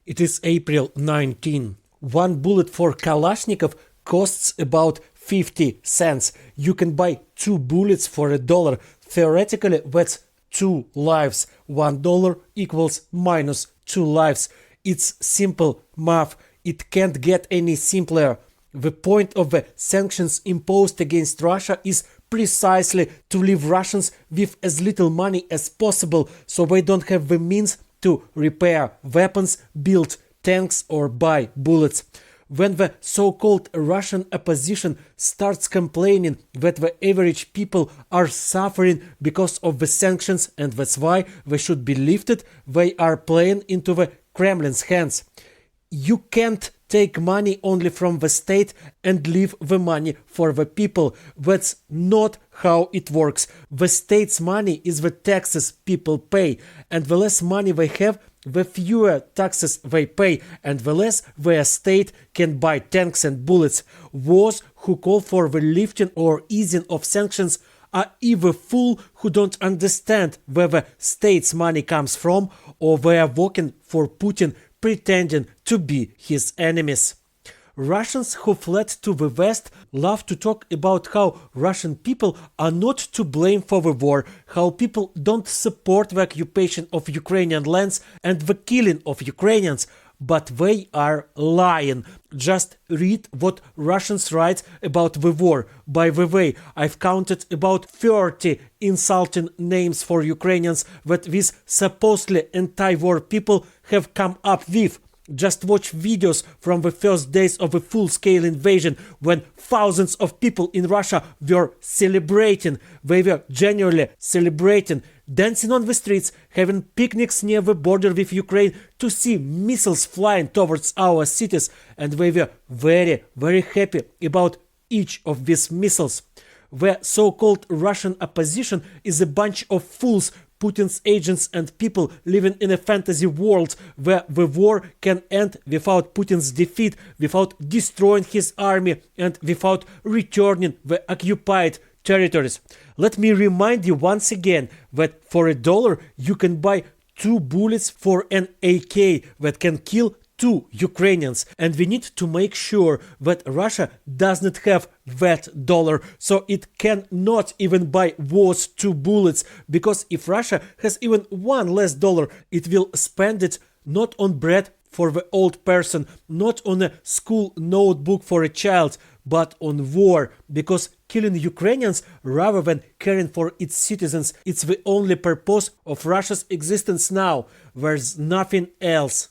It is April 19. One bullet for Kalashnikov costs about 50 cents. You can buy 2 bullets for $1. Theoretically, that's 2 lives. $1 equals minus 2 lives. It's simple math. It can't get any simpler. The point of the sanctions imposed against Russia is precisely to leave Russians with as little money as possible, so they don't have the means to repair weapons, build tanks or buy bullets. When the so-called Russian opposition starts complaining that the average people are suffering because of the sanctions and that's why they should be lifted, they are playing into the Kremlin's hands. You can't take money only from the state and leave the money for the people. That's not how it works. The state's money is the taxes people pay, and the less money they have, the fewer taxes they pay, and the less their state can buy tanks and bullets. Those who call for the lifting or easing of sanctions are either fools who don't understand where the state's money comes from, or they are working for Putin, pretending to be his enemies. Russians who fled to the West love to talk about how Russian people are not to blame for the war, how people don't support the occupation of Ukrainian lands and the killing of Ukrainians, but they are lying. Just read what Russians write about the war. By the way, I've counted about 30 insulting names for Ukrainians that these supposedly anti-war people have come up with. Just watch videos from the first days of a full-scale invasion when thousands of people in Russia were celebrating. They were genuinely celebrating, dancing on the streets, having picnics near the border with Ukraine to see missiles flying towards our cities, and they were very, very happy about each of these missiles. The so-called Russian opposition is a bunch of fools, Putin's agents and people living in a fantasy world where the war can end without Putin's defeat, without destroying his army, and without returning the occupied territories. Let me remind you once again that for $1 you can buy 2 bullets for an AK that can kill 2 Ukrainians, and we need to make sure that Russia does not have that dollar, so it cannot even buy those 2 bullets, because if Russia has even $1 less, it will spend it not on bread for the old person, not on a school notebook for a child, but on war, because killing Ukrainians rather than caring for its citizens, it's the only purpose of Russia's existence now. There's nothing else.